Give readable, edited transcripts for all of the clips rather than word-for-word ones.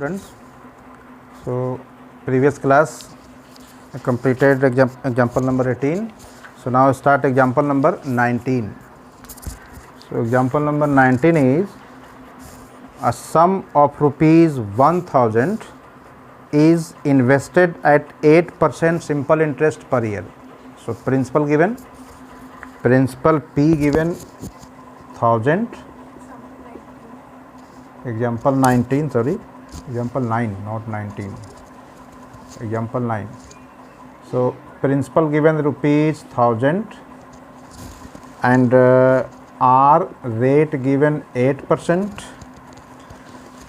Students, so previous class I completed example number 18. So now start example number 19. So example number 19 is a sum of rupees 1000 is invested at 8% simple interest per year. So principal given, principal P given 1000, example 19, sorry, example 9, not 19, example 9. So principal given rupees 1000 and R rate given 8%.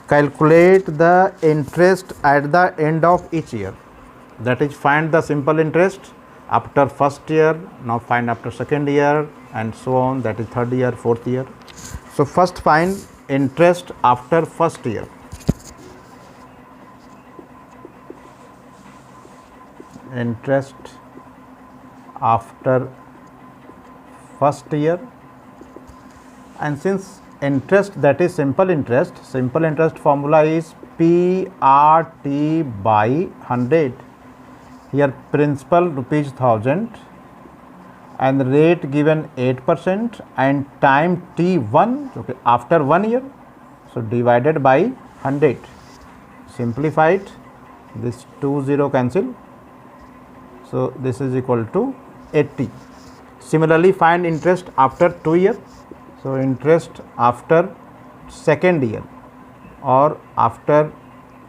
Calculate the interest at the end of each year. That is, find the simple interest after first year, now find after second year, and so on. That is third year, fourth year. So first find interest after first year. Interest after first year, and since interest, that is simple interest formula is PRT by 100. Here principal rupees 1000 and rate given 8% and time T1, okay, after 1 year, so divided by 100. Simplified, this 20 cancel, so this is equal to 80. Similarly, find interest after 2 years. So interest after second year or after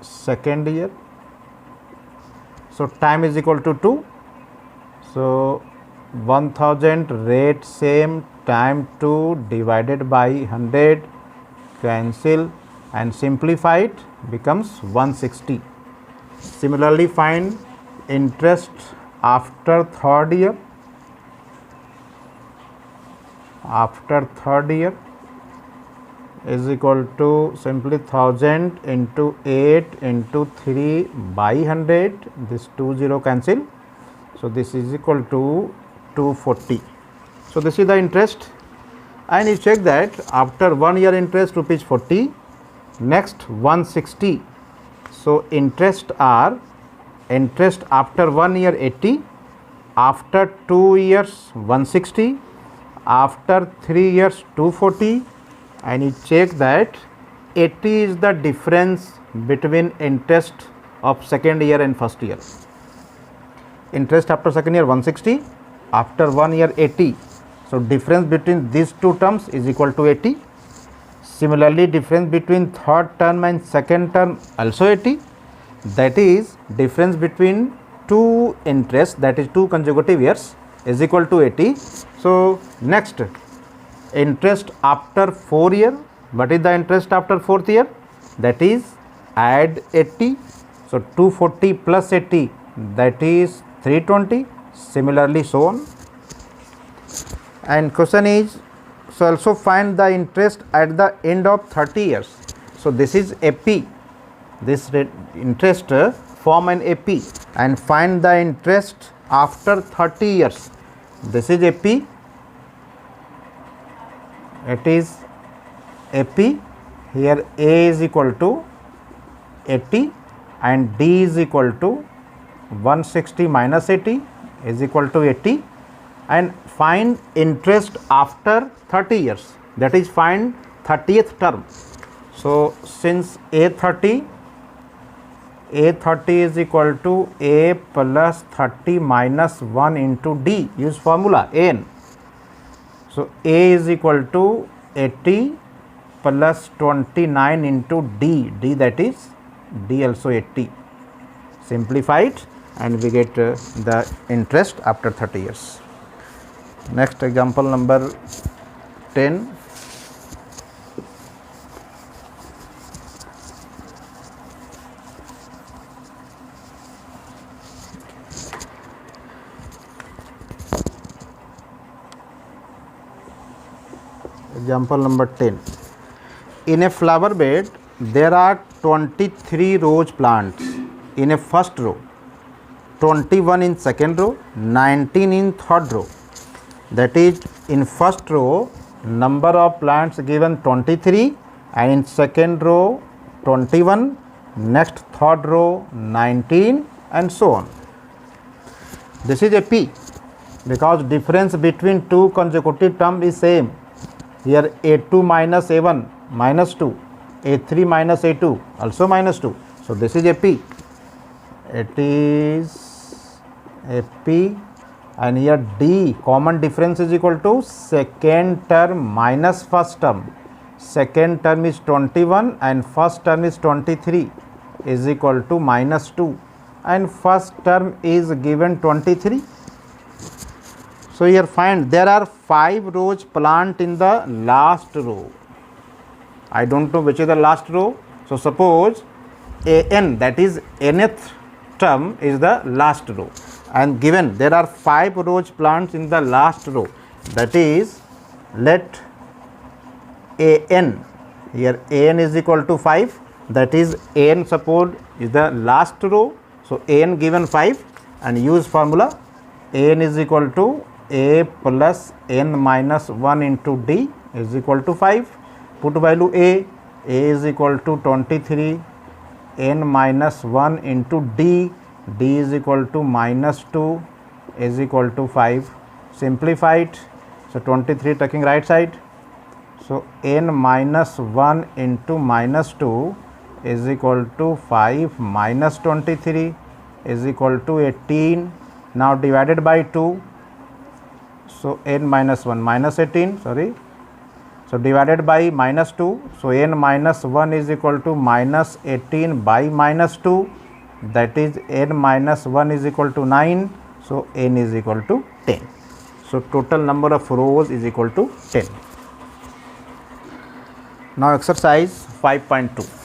second year. So time is equal to 2. So 1000 rate same, time 2 divided by 100, cancel and simplified, becomes 160. Similarly, find interest after third year. After third year is equal to simply 1000 into 8 into 3 by 100, this 20 cancel, so this is equal to 240. So this is the interest, and you check that after 1 year interest rupees 40, next 160. So interest are interest after 1 year 80, after 2 years 160, after 3 years 240, and you check that 80 is the difference between interest of second year and first year. Interest after second year 160, after 1 year 80, so difference between these two terms is equal to 80. Similarly, difference between third term and second term also 80, that is difference between two interest, that is two consecutive years, is equal to 80. So next, interest after 4 year. What is the interest after fourth year? That is add 80. So 240 plus 80, that is 320. Similarly, so on. And question is, so also find the interest at the end of 30 years. So this is AP. This interest form an AP, and find the interest after 30 years. This is AP. It is AP. Here A is equal to 80 and D is equal to 160 minus 80 is equal to 80, and find interest after 30 years, that is find 30th term. So since A30 is equal to A plus 30 minus 1 into D, use formula AN. So A is equal to 80 plus 29 into D, that is D also 80. Simplified, and we get the interest after 30 years. Next example number 10. Example number 10. In a flower bed, there are 23 rose plants in a first row, 21 in second row, 19 in third row. That is, in first row number of plants given 23 and in second row 21 next third row 19 and so on. This is a P because difference between two consecutive terms is same. Here A2 minus A1 minus 2, A3 minus A2 also minus 2. So this is a P. It is a P, and here D common difference is equal to second term minus first term. Second term is 21 and first term is 23 is equal to minus 2, and first term is given 23. So here find there are 5 rows plant in the last row. I don't know which is the last row. So suppose An, that is nth term, is the last row, and given there are 5 rows plants in the last row, that is let An, here An is equal to 5, that is An suppose is the last row. So An given 5, and use formula An is equal to A plus N minus 1 into D is equal to 5. Put value A is equal to 23, N minus 1 into D, D is equal to minus 2 is equal to 5. Simplify it. So 23 taking right side. So N minus 1 into minus 2 is equal to 5 minus 23 is equal to 18. Now divided by 2. So N minus 1 minus 18, sorry. So divided by minus 2. So N minus 1 is equal to minus 18 by minus 2. That is N minus 1 is equal to 9. So N is equal to 10. So total number of rows is equal to 10. Now exercise 5.2.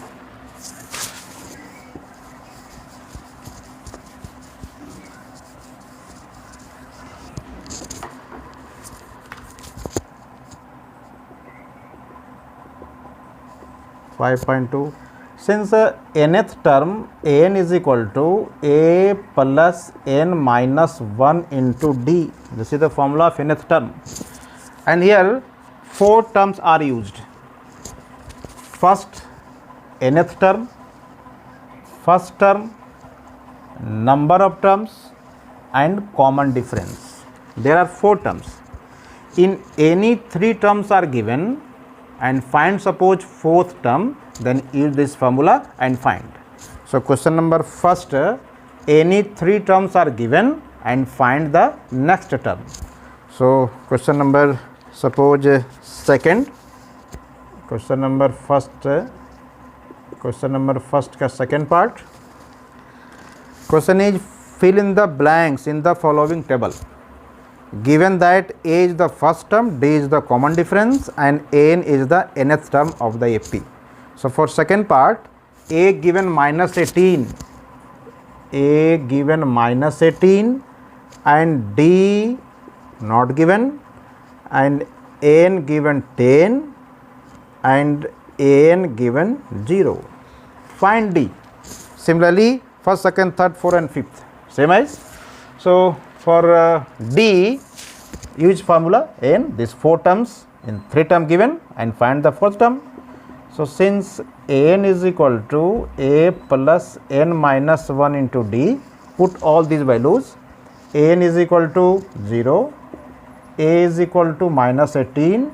Since nth term An is equal to A plus N minus 1 into D, this is the formula of nth term, and here 4 terms are used. First nth term, first term, number of terms, and common difference. There are 4 terms. In any 3 terms are given and find suppose 4th term, then use this formula and find. So question number first, any 3 terms are given and find the next term. So question number suppose second, question number first का second part. Question is fill in the blanks in the following table. Given that A is the first term, D is the common difference, and N is the nth term of the AP. So for second part, A given minus 18, A given minus 18, and D not given, and N given 10, and An given 0. Find D. Similarly, first, second, third, fourth, and fifth, same as. So for D, use formula N, these 4 terms in 3 term given, and find the 4th term. So since N is equal to A plus N minus 1 into D, put all these values. N is equal to 0, A is equal to minus 18,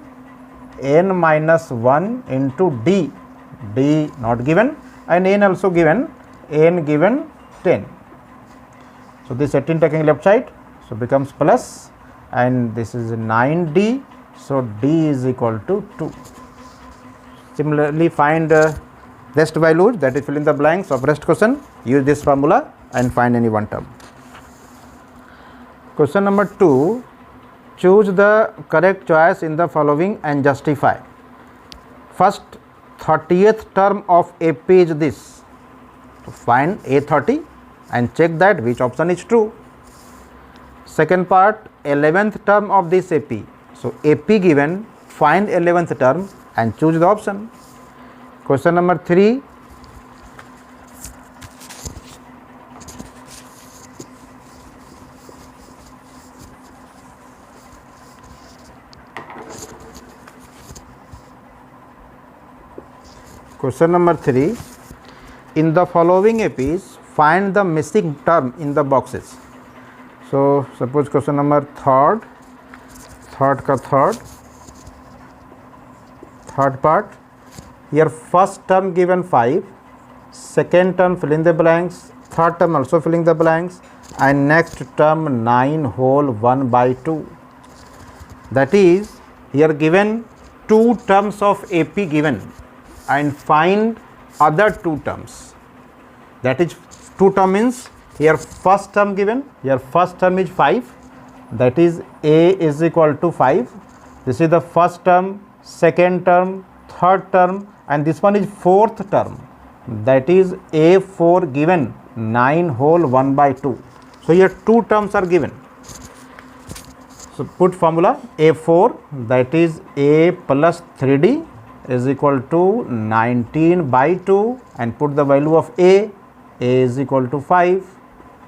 N minus 1 into D, D not given, and N also given, N given 10. So this 18 taking left side, so becomes plus, and this is 9D, so D is equal to 2. Similarly, find rest values, that is fill in the blanks of rest question. Use this formula and find any one term. Question number 2, choose the correct choice in the following and justify. First, 30th term of AP is this. So find A30 and check that which option is true. Second part, 11th term of this AP. So AP given, find 11th term and choose the option. Question number 3, question number 3, in the following APs, find the missing term in the boxes. So suppose question number third part. Here first term given 5, second term fill in the blanks, third term also filling the blanks, and next term 9 whole 1 by 2. That is, here given 2 terms of AP given and find other 2 terms. That is, 2 term means here first term given, here first term is 5, that is A is equal to 5. This is the first term, second term, third term, and this one is fourth term, that is A4 given 9 whole 1 by 2. So here 2 terms are given. So put formula A4, that is A plus 3D is equal to 19 by 2, and put the value of A is equal to 5,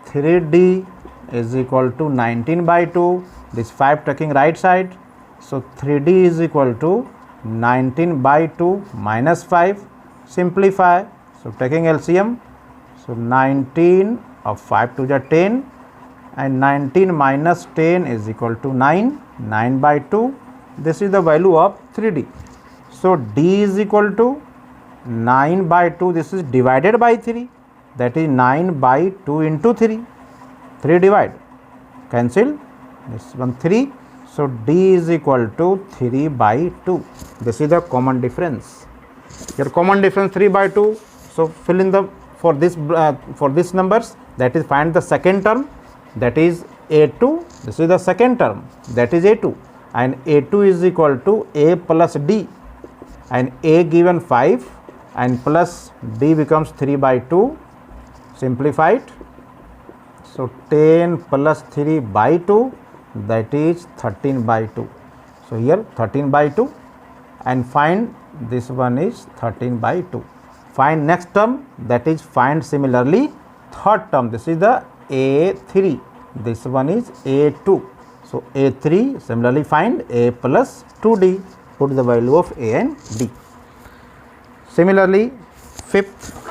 3D is equal to 19 by 2, this 5 taking right side. So 3D is equal to 19 by 2 minus 5, simplify. So taking LCM, so 19 of 5 to the 10, and 19 minus 10 is equal to 9, 9 by 2, this is the value of 3D. So D is equal to 9 by 2, this is divided by 3, that is 9 by 2 into 3, 3 divide, cancel, this one 3. So D is equal to 3 by 2, this is the common difference. Your common difference 3 by 2, so fill in the for this numbers, that is find the second term, that is A2, this is the second term, that is A2, and A2 is equal to A plus D, and A given 5 and plus D becomes 3 by 2, simplified. So 10 plus 3 by 2, that is 13 by 2. So here 13 by 2, and find this one is 13 by 2. Find next term, that is find similarly third term, this is the A3, this one is A2. So A3, similarly find A plus 2D, put the value of A and D. Similarly, fifth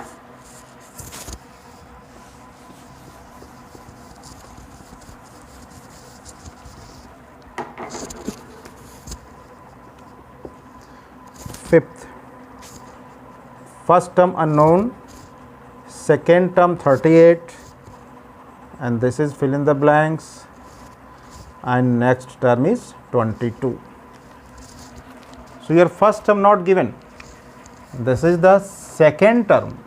first term unknown, second term 38, and this is fill in the blanks, and next term is 22. So your first term not given, this is the second term,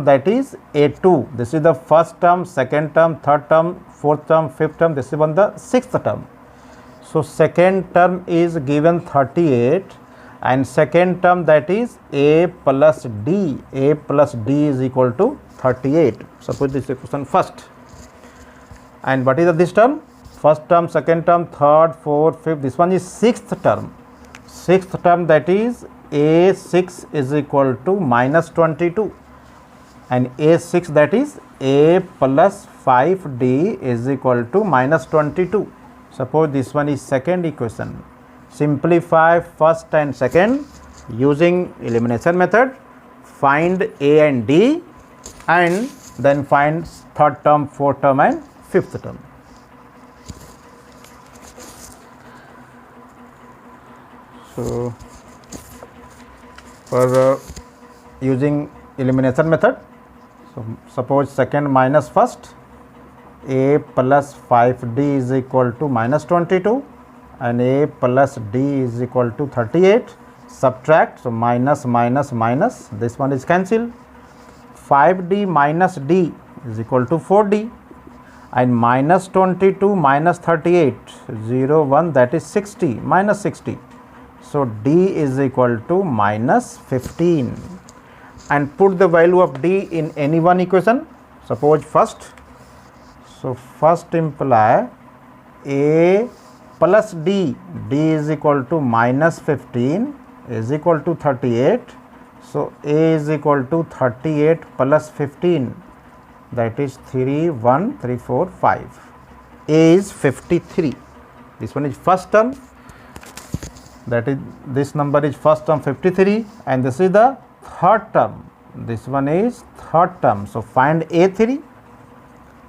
that is A2, this is the first term, second term, third term, fourth term, fifth term, this is one the sixth term. So second term is given 38, and second term, that is A plus D, A plus D is equal to 38. Suppose this is question first. And what is this term? First term, second term, third, fourth, fifth, this one is sixth term. Sixth term, that is A6 is equal to minus 22, and A6, that is A plus 5D is equal to minus 22. Suppose this one is second equation. Simplify first and second using elimination method, find A and D, and then find third term, fourth term, and fifth term. So for using elimination method, so suppose second minus first, A plus 5D is equal to minus 22, and A plus D is equal to 38, subtract, so minus minus minus, this one is cancelled, 5D minus D is equal to 4D, and minus 22 minus 38, 0, 1, that is 60, minus 60. So D is equal to minus 15, and put the value of D in any one equation. Suppose first, so first imply A plus D, D is equal to minus 15 is equal to 38. So A is equal to 38 plus 15, that is 3, 1, 3, 4, 5. A is 53. This one is first term, that is this number is first term 53, and this is the third term, this one is third term. So find A3.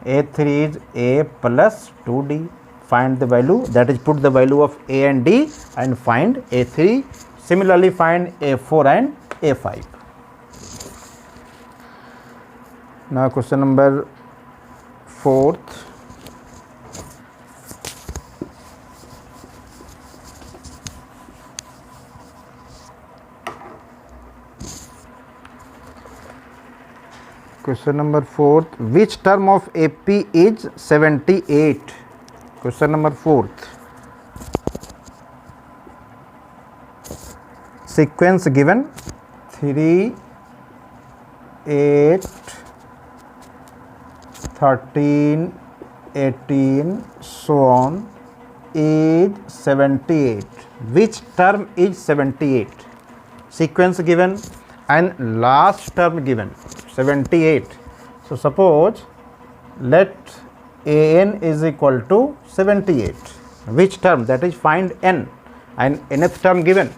A3 is A plus 2D. Find the value, that is put the value of A and D and find A3. Similarly find A4 and A5. Now question number 4th. Question number 4th. Which term of AP is 78? Question number 4th. Sequence given 3, 8, 13, 18, so on is 78. Which term is 78? Sequence given and last term given 78. So suppose let an is equal to 78. Which term? That is find n, and nth term given.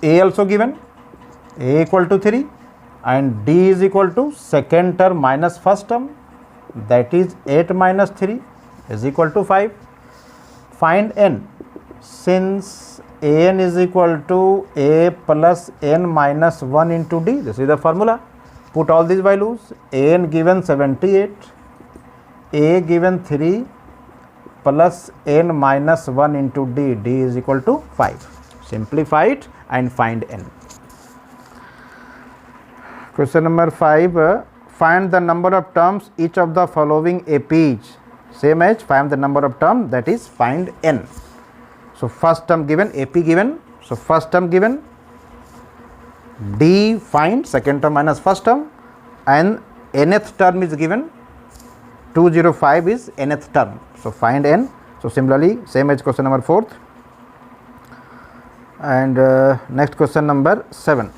A also given, A equal to 3 and D is equal to second term minus first term, that is 8 minus 3 is equal to 5. Find n. Since an is equal to A plus n minus 1 into D, this is the formula. Put all these values. An given 78, A given 3 plus n minus 1 into D, D is equal to 5. Simplify it and find n. Question number 5. Find the number of terms each of the following APs. Same as find the number of terms, that is find n. So first term given, AP given. So first term given, D find second term minus first term, and nth term is given. 205 is nth term. So find n. So similarly same as question number 4th. And next question number 7.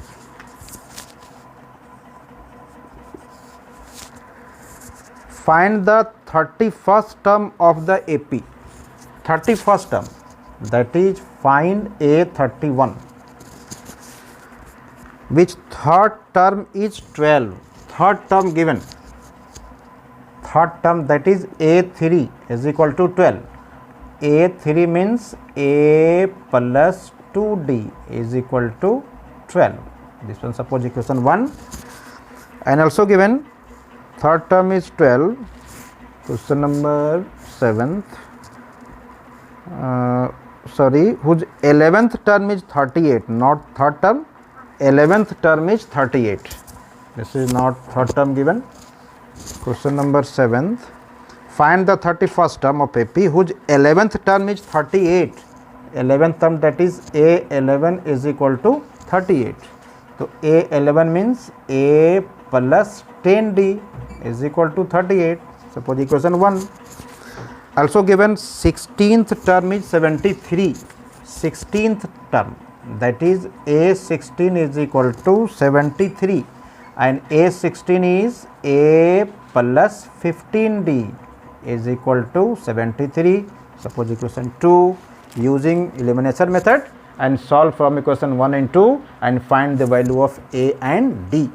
Find the 31st term of the AP. 31st term, that is find A31. Which third term is 12? Third term given. Third term, that is A3 is equal to 12. A3 means A plus 2D is equal to 12. This one suppose equation 1. And also given third term is 12. Question number 7th. Whose 11th term is 38, not third term. 11th term is 38. This is not third term given. Question number 7th. Find the 31st term of AP whose 11th term is 38. 11th term, that is A11 is equal to 38. So A11 means A plus 10D is equal to 38. Suppose equation 1. Also given 16th term is 73. 16th term, that is A16 is equal to 73 and A16 is A plus 15D is equal to 73. Suppose equation 2. Using elimination method and solve from equation 1 and 2 and find the value of A and D.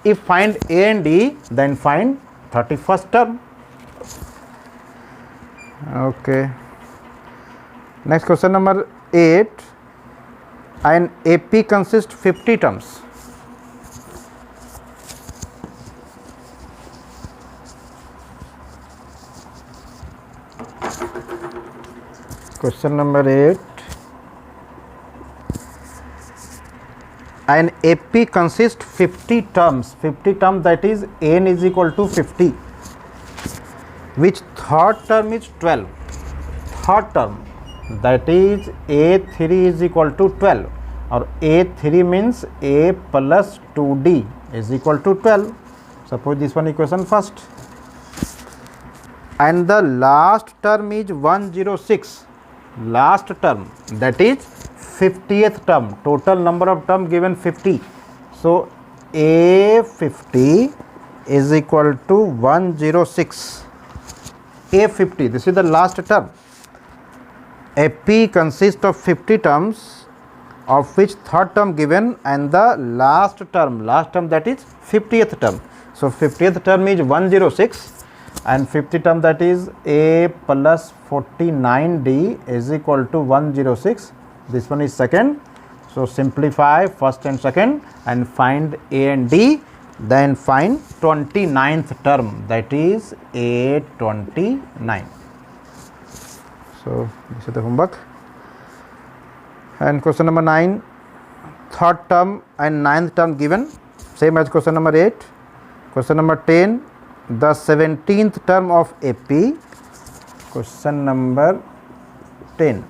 If find A and D, then find 31st term. Okay. Next question number 8. An AP consists 50 terms. Question number 8. An AP consists 50 terms. 50 terms, that is n is equal to 50. Which third term is 12? Third term, that is A3 is equal to 12, or A3 means A plus 2D is equal to 12. Suppose this one equation first. And the last term is 106. Last term, that is 50th term. Total number of term given 50. So A50 is equal to 106. A50, this is the last term. AP consists of 50 terms of which third term given and the last term that is 50th term. So 50th term is 106 and 50 term that is a plus 49d is equal to 106. This one is second. So simplify first and second and find a and d, then find 29th term, that is a29. So this is the homework. And question number 9, third term and ninth term given, same as question number 8. Question number 10, the 17th term of AP. Question number 10.